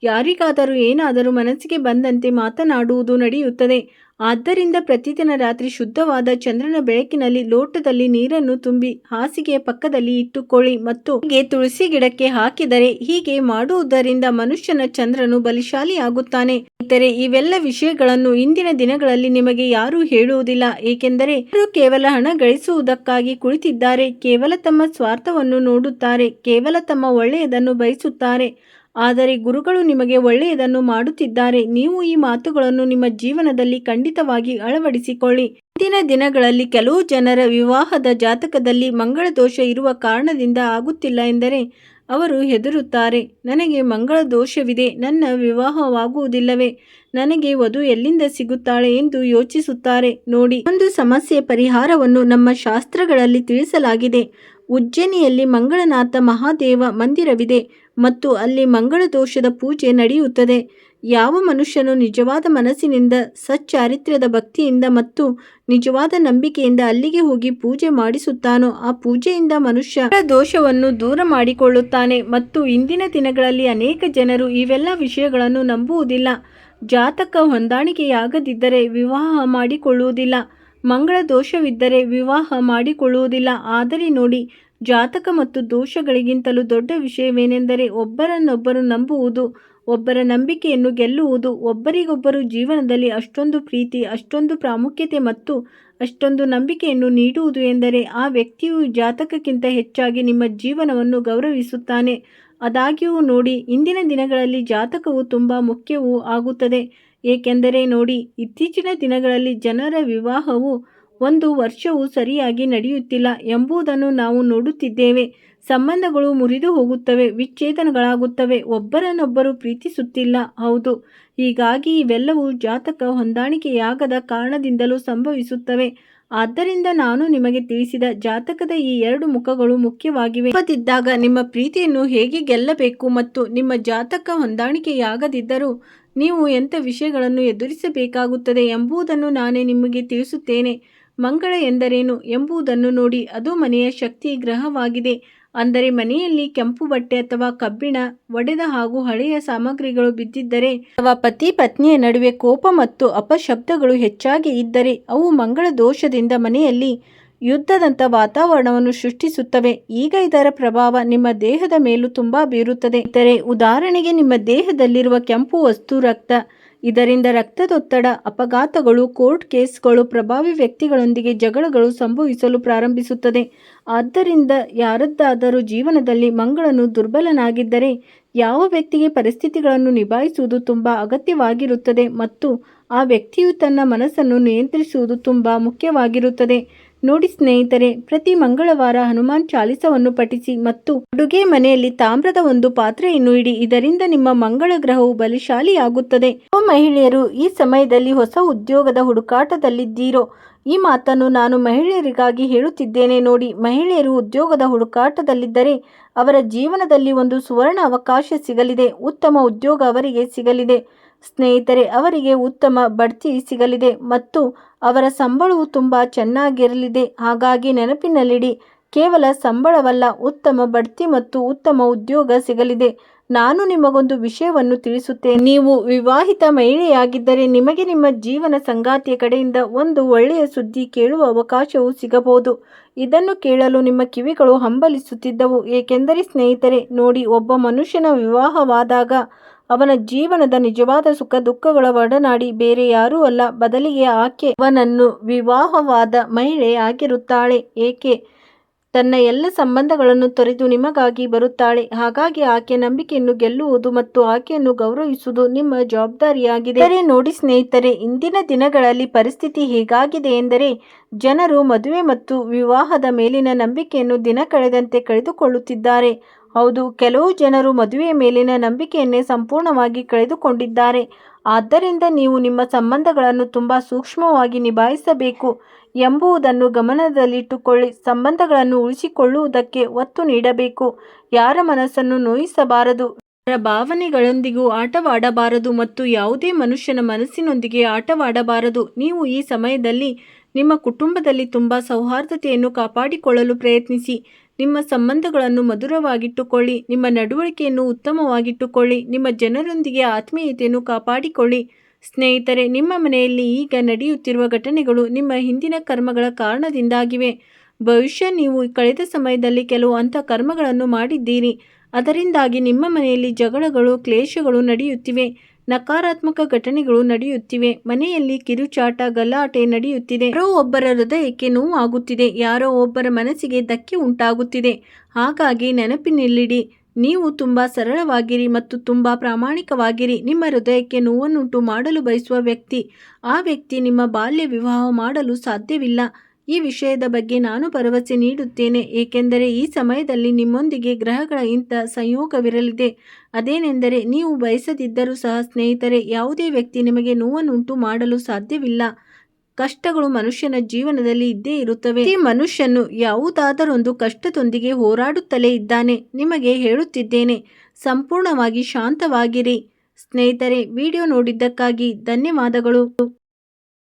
ಯಾರಿಗಾದರೂ ಏನಾದರೂ ಮನಸ್ಸಿಗೆ ಬಂದಂತೆ ಮಾತನಾಡುವುದು ನಡೆಯುತ್ತದೆ. ಆದ್ದರಿಂದ ಪ್ರತಿದಿನ ರಾತ್ರಿ ಶುದ್ಧವಾದ ಚಂದ್ರನ ಬೆಳಕಿನಲ್ಲಿ ಲೋಟದಲ್ಲಿ ನೀರನ್ನು ತುಂಬಿ ಹಾಸಿಗೆಯ ಪಕ್ಕದಲ್ಲಿ ಇಟ್ಟುಕೊಳ್ಳಿ ಮತ್ತು ಹೀಗೆ ತುಳಸಿ ಗಿಡಕ್ಕೆ ಹಾಕಿದರೆ, ಹೀಗೆ ಮಾಡುವುದರಿಂದ ಮನುಷ್ಯನ ಚಂದ್ರನು ಬಲಿಶಾಲಿಯಾಗುತ್ತಾನೆ. ಸ್ನೇಹಿತರೆ, ಇವೆಲ್ಲ ವಿಷಯಗಳನ್ನು ಇಂದಿನ ದಿನಗಳಲ್ಲಿ ನಿಮಗೆ ಯಾರೂ ಹೇಳುವುದಿಲ್ಲ. ಏಕೆಂದರೆ ಅವರು ಕೇವಲ ಹಣ ಗಳಿಸುವುದಕ್ಕಾಗಿ ಕುಳಿತಿದ್ದಾರೆ, ಕೇವಲ ತಮ್ಮ ಸ್ವಾರ್ಥವನ್ನು ನೋಡುತ್ತಾರೆ, ಕೇವಲ ತಮ್ಮ ಒಳ್ಳೆಯದನ್ನು ಬಯಸುತ್ತಾರೆ. ಆದರೆ ಗುರುಗಳು ನಿಮಗೆ ಒಳ್ಳೆಯದನ್ನು ಮಾಡುತ್ತಿದ್ದಾರೆ. ನೀವು ಈ ಮಾತುಗಳನ್ನು ನಿಮ್ಮ ಜೀವನದಲ್ಲಿ ಖಂಡಿತವಾಗಿ ಅಳವಡಿಸಿಕೊಳ್ಳಿ. ಇಂದಿನ ದಿನಗಳಲ್ಲಿ ಕೆಲವು ಜನರ ವಿವಾಹದ ಜಾತಕದಲ್ಲಿ ಮಂಗಳ ದೋಷ ಇರುವ ಕಾರಣದಿಂದ ಆಗುತ್ತಿಲ್ಲ ಎಂದರೆ ಅವರು ಹೆದರುತ್ತಾರೆ. ನನಗೆ ಮಂಗಳ ದೋಷವಿದೆ, ನನ್ನ ವಿವಾಹವಾಗುವುದಿಲ್ಲವೇ, ನನಗೆ ವಧು ಎಲ್ಲಿಂದ ಸಿಗುತ್ತಾಳೆ ಎಂದು ಯೋಚಿಸುತ್ತಾರೆ. ನೋಡಿ, ಒಂದು ಸಮಸ್ಯೆಯ ಪರಿಹಾರವನ್ನು ನಮ್ಮ ಶಾಸ್ತ್ರಗಳಲ್ಲಿ ತಿಳಿಸಲಾಗಿದೆ. ಉಜ್ಜಯಿನಿಯಲ್ಲಿ ಮಂಗಳನಾಥ ಮಹಾದೇವ ಮಂದಿರವಿದೆ ಮತ್ತು ಅಲ್ಲಿ ಮಂಗಳ ದೋಷದ ಪೂಜೆ ನಡೆಯುತ್ತದೆ. ಯಾವ ಮನುಷ್ಯನು ನಿಜವಾದ ಮನಸ್ಸಿನಿಂದ, ಸಚ್ಚಾರಿತ್ರ್ಯದ ಭಕ್ತಿಯಿಂದ ಮತ್ತು ನಿಜವಾದ ನಂಬಿಕೆಯಿಂದ ಅಲ್ಲಿಗೆ ಹೋಗಿ ಪೂಜೆ ಮಾಡಿಸುತ್ತಾನೋ ಆ ಪೂಜೆಯಿಂದ ಮನುಷ್ಯ ದೋಷವನ್ನು ದೂರ ಮಾಡಿಕೊಳ್ಳುತ್ತಾನೆ. ಮತ್ತು ಇಂದಿನ ದಿನಗಳಲ್ಲಿ ಅನೇಕ ಜನರು ಇವೆಲ್ಲ ವಿಷಯಗಳನ್ನು ನಂಬುವುದಿಲ್ಲ. ಜಾತಕ ಹೊಂದಾಣಿಕೆಯಾಗದಿದ್ದರೆ ವಿವಾಹ ಮಾಡಿಕೊಳ್ಳುವುದಿಲ್ಲ, ಮಂಗಳ ದೋಷವಿದ್ದರೆ ವಿವಾಹ ಮಾಡಿಕೊಳ್ಳುವುದಿಲ್ಲ. ಆದರೆ ನೋಡಿ, ಜಾತಕ ಮತ್ತು ದೋಷಗಳಿಗಿಂತಲೂ ದೊಡ್ಡ ವಿಷಯವೇನೆಂದರೆ ಒಬ್ಬರನ್ನೊಬ್ಬರು ನಂಬುವುದು, ಒಬ್ಬರ ನಂಬಿಕೆಯನ್ನು ಗೆಲ್ಲುವುದು. ಒಬ್ಬರಿಗೊಬ್ಬರು ಜೀವನದಲ್ಲಿ ಅಷ್ಟೊಂದು ಪ್ರೀತಿ, ಅಷ್ಟೊಂದು ಪ್ರಾಮುಖ್ಯತೆ ಮತ್ತು ಅಷ್ಟೊಂದು ನಂಬಿಕೆಯನ್ನು ನೀಡುವುದು ಎಂದರೆ ಆ ವ್ಯಕ್ತಿಯು ಜಾತಕಕ್ಕಿಂತ ಹೆಚ್ಚಾಗಿ ನಿಮ್ಮ ಜೀವನವನ್ನು ಗೌರವಿಸುತ್ತಾನೆ. ಆದಾಗ್ಯೂ ನೋಡಿ, ಇಂದಿನ ದಿನಗಳಲ್ಲಿ ಜಾತಕವು ತುಂಬ ಮುಖ್ಯವೂ ಆಗುತ್ತದೆ. ಏಕೆಂದರೆ ನೋಡಿ, ಇತ್ತೀಚಿನ ದಿನಗಳಲ್ಲಿ ಜನರ ವಿವಾಹವು 1 ವರ್ಷವೂ ಸರಿಯಾಗಿ ನಡೆಯುತ್ತಿಲ್ಲ ಎಂಬುದನ್ನು ನಾವು ನೋಡುತ್ತಿದ್ದೇವೆ. ಸಂಬಂಧಗಳು ಮುರಿದು ಹೋಗುತ್ತವೆ, ವಿಚ್ಛೇದನಗಳಾಗುತ್ತವೆ, ಒಬ್ಬರನ್ನೊಬ್ಬರು ಪ್ರೀತಿಸುತ್ತಿಲ್ಲ. ಹೌದು, ಹೀಗಾಗಿ ಇವೆಲ್ಲವೂ ಜಾತಕ ಹೊಂದಾಣಿಕೆಯಾಗದ ಕಾರಣದಿಂದಲೂ ಸಂಭವಿಸುತ್ತವೆ. ಆದ್ದರಿಂದ ನಾನು ನಿಮಗೆ ತಿಳಿಸಿದ ಜಾತಕದ ಈ 2 ಮುಖಗಳು ಮುಖ್ಯವಾಗಿವೆ. ಇಲ್ಲದಿದ್ದಾಗ ನಿಮ್ಮ ಪ್ರೀತಿಯನ್ನು ಹೇಗೆ ಗೆಲ್ಲಬೇಕು ಮತ್ತು ನಿಮ್ಮ ಜಾತಕ ಹೊಂದಾಣಿಕೆಯಾಗದಿದ್ದರೂ ನೀವು ಎಂಥ ವಿಷಯಗಳನ್ನು ಎದುರಿಸಬೇಕಾಗುತ್ತದೆ ಎಂಬುದನ್ನು ನಾನೇ ನಿಮಗೆ ತಿಳಿಸುತ್ತೇನೆ. ಮಂಗಳ ಎಂದರೇನು ಎಂಬುದನ್ನು ನೋಡಿ. ಅದು ಮನೆಯ ಶಕ್ತಿ ಗ್ರಹವಾಗಿದೆ. ಅಂದರೆ ಮನೆಯಲ್ಲಿ ಕೆಂಪು ಬಟ್ಟೆ ಅಥವಾ ಕಬ್ಬಿಣ, ಒಡೆದ ಹಾಗೂ ಹಳೆಯ ಸಾಮಗ್ರಿಗಳು ಬಿದ್ದಿದ್ದರೆ ಅಥವಾ ಪತಿ ಪತ್ನಿಯ ನಡುವೆ ಕೋಪ ಮತ್ತು ಅಪಶಬ್ದಗಳು ಹೆಚ್ಚಾಗಿ ಇದ್ದರೆ ಅವು ಮಂಗಳ ದೋಷದಿಂದ ಮನೆಯಲ್ಲಿ ಯುದ್ಧದಂಥ ವಾತಾವರಣವನ್ನು ಸೃಷ್ಟಿಸುತ್ತವೆ. ಈಗ ಇದರ ಪ್ರಭಾವ ನಿಮ್ಮ ದೇಹದ ಮೇಲೂ ತುಂಬ ಬೀರುತ್ತದೆ. ಉದಾಹರಣೆಗೆ ನಿಮ್ಮ ದೇಹದಲ್ಲಿರುವ ಕೆಂಪು ವಸ್ತು ರಕ್ತ. ಇದರಿಂದ ರಕ್ತದೊತ್ತಡ, ಅಪಘಾತಗಳು, ಕೋರ್ಟ್ ಕೇಸ್ಗಳು, ಪ್ರಭಾವಿ ವ್ಯಕ್ತಿಗಳೊಂದಿಗೆ ಜಗಳಗಳು ಸಂಭವಿಸಲು ಪ್ರಾರಂಭಿಸುತ್ತದೆ. ಆದ್ದರಿಂದ ಯಾರದ್ದಾದರೂ ಜೀವನದಲ್ಲಿ ಮಂಗಳನು ದುರ್ಬಲನಾಗಿದ್ದರೆ ಯಾವ ವ್ಯಕ್ತಿಗೆ ಪರಿಸ್ಥಿತಿಗಳನ್ನು ನಿಭಾಯಿಸುವುದು ತುಂಬ ಅಗತ್ಯವಾಗಿರುತ್ತದೆ ಮತ್ತು ಆ ವ್ಯಕ್ತಿಯು ತನ್ನ ಮನಸ್ಸನ್ನು ನಿಯಂತ್ರಿಸುವುದು ತುಂಬ ಮುಖ್ಯವಾಗಿರುತ್ತದೆ. ನೋಡಿ ಸ್ನೇಹಿತರೆ, ಪ್ರತಿ ಮಂಗಳವಾರ ಹನುಮಾನ್ ಚಾಲಿಸವನ್ನು ಪಠಿಸಿ ಮತ್ತು ಅಡುಗೆ ಮನೆಯಲ್ಲಿ ತಾಮ್ರದ ಒಂದು ಪಾತ್ರೆಯನ್ನು ಇಡಿ. ಇದರಿಂದ ನಿಮ್ಮ ಮಂಗಳ ಗ್ರಹವು ಬಲಶಾಲಿಯಾಗುತ್ತದೆ. ಮಹಿಳೆಯರು ಈ ಸಮಯದಲ್ಲಿ ಹೊಸ ಉದ್ಯೋಗದ ಹುಡುಕಾಟದಲ್ಲಿದ್ದೀರೋ? ಈ ಮಾತನ್ನು ನಾನು ಮಹಿಳೆಯರಿಗಾಗಿ ಹೇಳುತ್ತಿದ್ದೇನೆ. ನೋಡಿ, ಮಹಿಳೆಯರು ಉದ್ಯೋಗದ ಹುಡುಕಾಟದಲ್ಲಿದ್ದರೆ ಅವರ ಜೀವನದಲ್ಲಿ ಒಂದು ಸುವರ್ಣ ಅವಕಾಶ ಸಿಗಲಿದೆ. ಉತ್ತಮ ಉದ್ಯೋಗ ಅವರಿಗೆ ಸಿಗಲಿದೆ ಸ್ನೇಹಿತರೆ. ಅವರಿಗೆ ಉತ್ತಮ ಬಡ್ತಿ ಸಿಗಲಿದೆ ಮತ್ತು ಅವರ ಸಂಬಳವು ತುಂಬ ಚೆನ್ನಾಗಿರಲಿದೆ. ಹಾಗಾಗಿ ನೆನಪಿನಲ್ಲಿಡಿ, ಕೇವಲ ಸಂಬಳವಲ್ಲ, ಉತ್ತಮ ಬಡ್ತಿ ಮತ್ತು ಉತ್ತಮ ಉದ್ಯೋಗ ಸಿಗಲಿದೆ. ನಾನು ನಿಮಗೊಂದು ವಿಷಯವನ್ನು ತಿಳಿಸುತ್ತೇನೆ. ನೀವು ವಿವಾಹಿತ ಮಹಿಳೆಯಾಗಿದ್ದರೆ ನಿಮಗೆ ನಿಮ್ಮ ಜೀವನ ಸಂಗಾತಿಯ ಕಡೆಯಿಂದ ಒಂದು ಒಳ್ಳೆಯ ಸುದ್ದಿ ಕೇಳುವ ಅವಕಾಶವು ಸಿಗಬಹುದು. ಇದನ್ನು ಕೇಳಲು ನಿಮ್ಮ ಕಿವಿಗಳು ಹಂಬಲಿಸುತ್ತಿದ್ದವು. ಏಕೆಂದರೆ ಸ್ನೇಹಿತರೆ ನೋಡಿ, ಒಬ್ಬ ಮನುಷ್ಯನ ವಿವಾಹವಾದಾಗ ಅವನ ಜೀವನದ ನಿಜವಾದ ಸುಖ ದುಃಖಗಳ ಒಡನಾಡಿ ಬೇರೆ ಯಾರೂ ಅಲ್ಲ, ಬದಲಿಗೆ ಆಕೆ ಅವನನ್ನು ವಿವಾಹವಾದ ಮಹಿಳೆ ಆಗಿರುತ್ತಾಳೆ. ಏಕೆ ತನ್ನ ಎಲ್ಲ ಸಂಬಂಧಗಳನ್ನು ತೊರೆದು ನಿಮಗಾಗಿ ಬರುತ್ತಾಳೆ. ಹಾಗಾಗಿ ಆಕೆ ನಂಬಿಕೆಯನ್ನು ಗೆಲ್ಲುವುದು ಮತ್ತು ಆಕೆಯನ್ನು ಗೌರವಿಸುವುದು ನಿಮ್ಮ ಜವಾಬ್ದಾರಿಯಾಗಿದೆ. ನೋಡಿ ಸ್ನೇಹಿತರೆ, ಇಂದಿನ ದಿನಗಳಲ್ಲಿ ಪರಿಸ್ಥಿತಿ ಹೇಗಾಗಿದೆ ಎಂದರೆ ಜನರು ಮದುವೆ ಮತ್ತು ವಿವಾಹದ ಮೇಲಿನ ನಂಬಿಕೆಯನ್ನು ದಿನ ಕಳೆದಂತೆ ಕಳೆದುಕೊಳ್ಳುತ್ತಿದ್ದಾರೆ. ಹೌದು, ಕೆಲವು ಜನರು ಮದುವೆಯ ಮೇಲಿನ ನಂಬಿಕೆಯನ್ನೇ ಸಂಪೂರ್ಣವಾಗಿ ಕಳೆದುಕೊಂಡಿದ್ದಾರೆ. ಆದ್ದರಿಂದ ನೀವು ನಿಮ್ಮ ಸಂಬಂಧಗಳನ್ನು ತುಂಬ ಸೂಕ್ಷ್ಮವಾಗಿ ನಿಭಾಯಿಸಬೇಕು ಎಂಬುದನ್ನು ಗಮನದಲ್ಲಿಟ್ಟುಕೊಳ್ಳಿ. ಸಂಬಂಧಗಳನ್ನು ಉಳಿಸಿಕೊಳ್ಳುವುದಕ್ಕೆ ಒತ್ತು ನೀಡಬೇಕು. ಯಾರ ಮನಸ್ಸನ್ನು ನೋಯಿಸಬಾರದು, ಯಾರ ಭಾವನೆಗಳೊಂದಿಗೂ ಆಟವಾಡಬಾರದು ಮತ್ತು ಯಾವುದೇ ಮನುಷ್ಯನ ಮನಸ್ಸಿನೊಂದಿಗೆ ಆಟವಾಡಬಾರದು. ನೀವು ಈ ಸಮಯದಲ್ಲಿ ನಿಮ್ಮ ಕುಟುಂಬದಲ್ಲಿ ತುಂಬ ಸೌಹಾರ್ದತೆಯನ್ನು ಕಾಪಾಡಿಕೊಳ್ಳಲು ಪ್ರಯತ್ನಿಸಿ. ನಿಮ್ಮ ಸಂಬಂಧಗಳನ್ನು ಮಧುರವಾಗಿಟ್ಟುಕೊಳ್ಳಿ, ನಿಮ್ಮ ನಡವಳಿಕೆಯನ್ನು ಉತ್ತಮವಾಗಿಟ್ಟುಕೊಳ್ಳಿ, ನಿಮ್ಮ ಜನರೊಂದಿಗೆ ಆತ್ಮೀಯತೆಯನ್ನು ಕಾಪಾಡಿಕೊಳ್ಳಿ. ಸ್ನೇಹಿತರೆ, ನಿಮ್ಮ ಮನೆಯಲ್ಲಿ ಈಗ ನಡೆಯುತ್ತಿರುವ ಘಟನೆಗಳು ನಿಮ್ಮ ಹಿಂದಿನ ಕರ್ಮಗಳ ಕಾರಣದಿಂದಾಗಿವೆ. ಬಹುಶಃ ನೀವು ಕಳೆದ ಸಮಯದಲ್ಲಿ ಕೆಲವು ಅಂಥ ಕರ್ಮಗಳನ್ನು ಮಾಡಿದ್ದೀರಿ. ಅದರಿಂದಾಗಿ ನಿಮ್ಮ ಮನೆಯಲ್ಲಿ ಜಗಳಗಳು, ಕ್ಲೇಶಗಳು ನಡೆಯುತ್ತಿವೆ. ನಕಾರಾತ್ಮಕ ಘಟನೆಗಳು ನಡೆಯುತ್ತಿವೆ. ಮನೆಯಲ್ಲಿ ಕಿರುಚಾಟ, ಗಲಾಟೆ ನಡೆಯುತ್ತಿದೆ. ಯಾರೋ ಒಬ್ಬರ ಹೃದಯಕ್ಕೆ ನೋವಾಗುತ್ತಿದೆ, ಯಾರೋ ಒಬ್ಬರ ಮನಸ್ಸಿಗೆ ಧಕ್ಕೆ ಉಂಟಾಗುತ್ತಿದೆ. ಹಾಗಾಗಿ ನೆನಪಿನಲ್ಲಿಡಿ, ನೀವು ತುಂಬ ಸರಳವಾಗಿರಿ ಮತ್ತು ತುಂಬ ಪ್ರಾಮಾಣಿಕವಾಗಿರಿ. ನಿಮ್ಮ ಹೃದಯಕ್ಕೆ ನೋವನ್ನುಂಟು ಮಾಡಲು ಬಯಸುವ ವ್ಯಕ್ತಿ, ಆ ವ್ಯಕ್ತಿ ನಿಮ್ಮ ಬಾಲ್ಯ ವಿವಾಹ ಮಾಡಲು ಸಾಧ್ಯವಿಲ್ಲ. ಈ ವಿಷಯದ ಬಗ್ಗೆ ನಾನು ಭರವಸೆ ನೀಡುತ್ತೇನೆ. ಏಕೆಂದರೆ ಈ ಸಮಯದಲ್ಲಿ ನಿಮ್ಮೊಂದಿಗೆ ಗ್ರಹಗಳ ಇಂಥ ಸಂಯೋಗವಿರಲಿದೆ. ಅದೇನೆಂದರೆ ನೀವು ಬಯಸದಿದ್ದರೂ ಸಹ ಸ್ನೇಹಿತರೆ, ಯಾವುದೇ ವ್ಯಕ್ತಿ ನಿಮಗೆ ನೋವನ್ನುಂಟು ಮಾಡಲು ಸಾಧ್ಯವಿಲ್ಲ. ಕಷ್ಟಗಳು ಮನುಷ್ಯನ ಜೀವನದಲ್ಲಿ ಇದ್ದೇ ಇರುತ್ತವೆ. ಈ ಮನುಷ್ಯನು ಯಾವುದಾದರೊಂದು ಕಷ್ಟದೊಂದಿಗೆ ಹೋರಾಡುತ್ತಲೇ ಇದ್ದಾನೆ. ನಿಮಗೆ ಹೇಳುತ್ತಿದ್ದೇನೆ, ಸಂಪೂರ್ಣವಾಗಿ ಶಾಂತವಾಗಿರಿ. ಸ್ನೇಹಿತರೆ, ವಿಡಿಯೋ ನೋಡಿದ್ದಕ್ಕಾಗಿ ಧನ್ಯವಾದಗಳು.